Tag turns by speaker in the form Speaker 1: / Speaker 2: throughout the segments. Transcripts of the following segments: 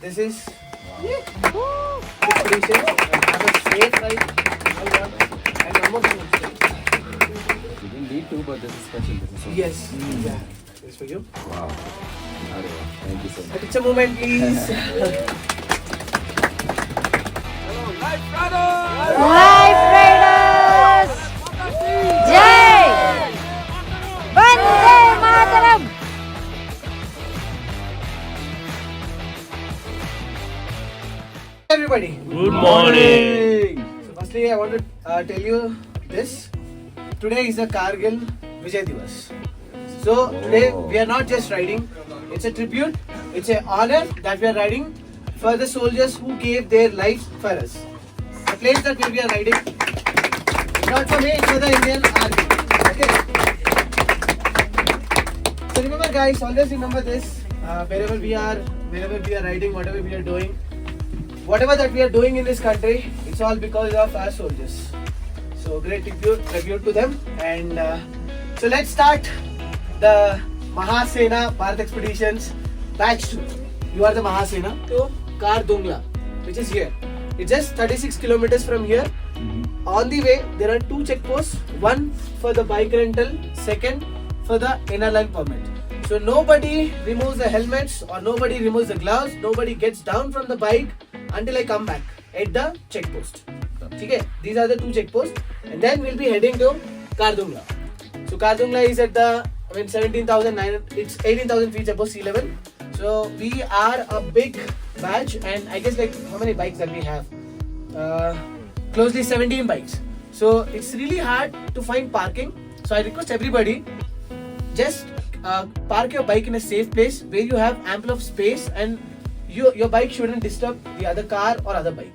Speaker 1: this is expedition. Have a safe ride. And one more thing.
Speaker 2: You didn't need to, but this is special. This is so
Speaker 1: Yes. Yeah. This is for you.
Speaker 2: Wow. Thank you so
Speaker 1: A
Speaker 2: much.
Speaker 1: picture moment, please.
Speaker 3: Life Raiders! Jai! Vande Mataram!
Speaker 1: Everybody.
Speaker 4: Good morning.
Speaker 1: So firstly, I want to tell you this. Today is the Kargil Vijay Divas. So today we are not just riding. It's a tribute. It's an honor that we are riding for the soldiers who gave their lives for us. The place that we are riding, it's not for me, it's for the Indian Army. Okay. So remember, guys, always remember this. Wherever we are riding, whatever we are doing, whatever that we are doing in this country, it's all because of our soldiers. So great tribute to them. And so let's start the Mahasena Bharat Expeditions batch 2. You are the Mahasena to Kardungla, which is here. It's just 36 kilometers from here. On the way, there are 2 checkposts. One for the bike rental, second for the inner line permit. So nobody removes the helmets or nobody removes the gloves. Nobody gets down from the bike until I come back at the checkpost. Okay, these are the 2 checkposts, and then we'll be heading to Kardungla. So Kardungla is at the 17,900. It's 18,000 feet above sea level. So we are a big batch, and I guess like how many bikes that we have? Closely 17 bikes. So it's really hard to find parking. So I request everybody, just park your bike in a safe place where you have ample of space and your bike shouldn't disturb the other car or other bike.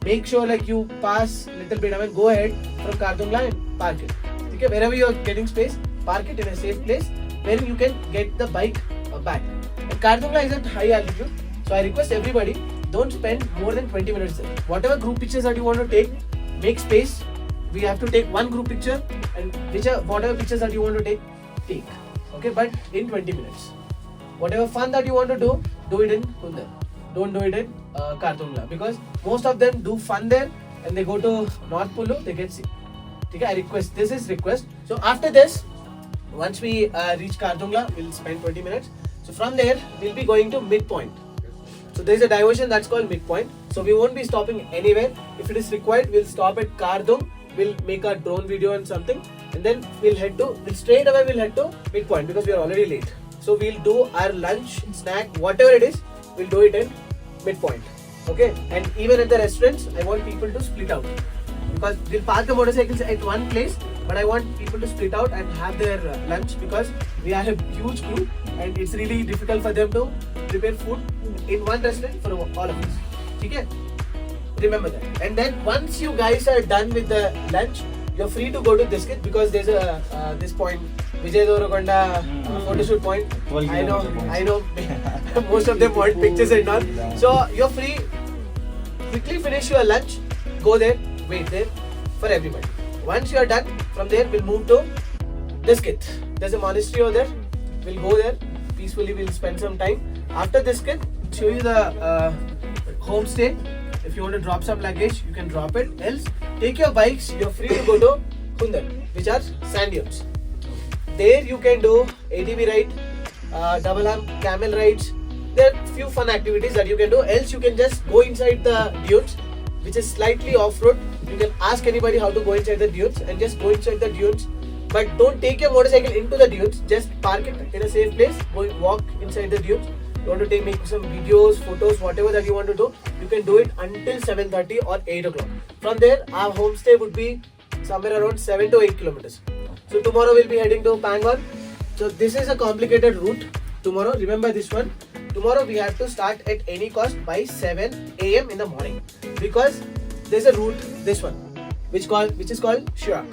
Speaker 1: Make sure like you pass little bit. I mean, go ahead from Kardungla and park it. Okay, wherever you are getting space, park it in a safe place where you can get the bike back. And Kardungla is at high altitude, so I request everybody, don't spend more than 20 minutes there. Whatever group pictures that you want to take, make space. We have to take one group picture, and whatever pictures that you want to take. Okay, but in 20 minutes. Whatever fun that you want to do it in Kundar. Don't do it in Kardungla, because most of them do fun there and they go to North Pulu, they get sick. Okay, I request, this is request. So after this, once we reach Kardungla, we'll spend 20 minutes. So from there, we'll be going to midpoint. So there is a diversion that's called midpoint. So we won't be stopping anywhere. If it is required, we'll stop at Kardung. We'll make a drone video and something, and then we'll head to midpoint because we are already late. So we'll do our lunch, snack, whatever it is, we'll do it in midpoint. Okay, and even at the restaurants, I want people to split out, because we'll park the motorcycles at one place, but I want people to split out and have their lunch, because we are a huge crew and it's really difficult for them to prepare food in one restaurant for all of us. Okay? Remember that. And then once you guys are done with the lunch, you're free to go to Diskit, because there's a this point, Vijay Deverakonda photo shoot point. I know most of them want pictures and all. So you're free. Quickly finish your lunch, go there, wait there for everybody. Once you are done, from there we'll move to Diskit. There's a monastery over there. We'll go there peacefully. We'll spend some time. After Diskit, show you the homestay. If you want to drop some luggage, you can drop it. Else, take your bikes. You're free to go to Kundar, which are sand dunes. There you can do ATV ride, double hump, camel rides. There are few fun activities that you can do. Else, you can just go inside the dunes, which is slightly off-road. You can ask anybody how to go inside the dunes and just go inside the dunes. But don't take your motorcycle into the dunes. Just park it in a safe place. Go walk inside the dunes. You want to make some videos, photos, whatever that you want to do, you can do it until 7:30 or 8 o'clock. From there, our homestay would be somewhere around 7 to 8 kilometers. So tomorrow we'll be heading to Pangong. So this is a complicated route. Tomorrow, remember this one. Tomorrow we have to start at any cost by 7 a.m. in the morning, because there's a route, this one, which is called Shirak.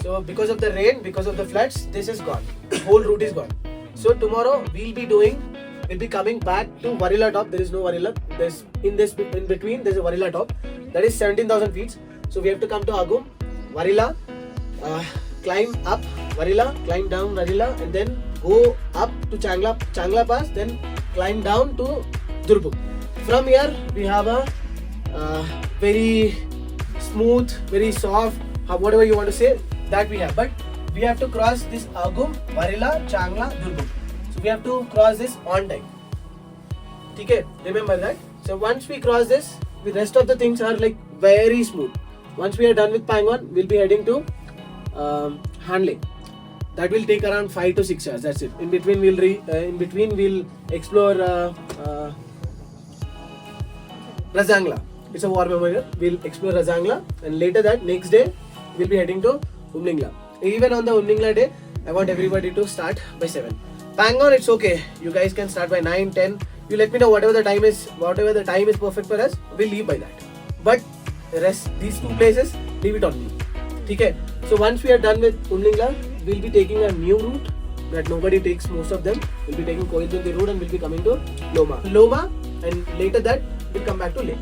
Speaker 1: So because of the rain, because of the floods, this is gone. The whole route is gone. So tomorrow we'll be coming back to Varila top. There is no Varila. In between there's a Varila top. That is 17,000 feet. So we have to come to Agum, Varila, climb up Varila, climb down Varila, and then go up to Changla Pass, then climb down to Durbuk. from here we have a very smooth, very soft, whatever you want to say, that we have. But we have to cross this Agum, Varela, Changla, Durgum. So we have to cross this on time. Okay, remember that. So once we cross this, the rest of the things are like very smooth. Once we are done with Pangong, we'll be heading to Hanle. That will take around 5 to 6 hours. That's it. In between, we'll explore Razangla. It's a war memorial. We'll explore Razangla, and later that next day we'll be heading to Umlingla. Even on the Umlingla day, I want everybody to start by 7. Pangong, it's okay. You guys can start by 9, 10. You let me know whatever the time is perfect for us. We'll leave by that. But the rest, these two places, leave it on me. Okay. So once we are done with Umlingla, we'll be taking a new route that nobody takes, most of them. We'll be taking Koildundi route and we'll be coming to Loma, and later that we'll come back to Leh.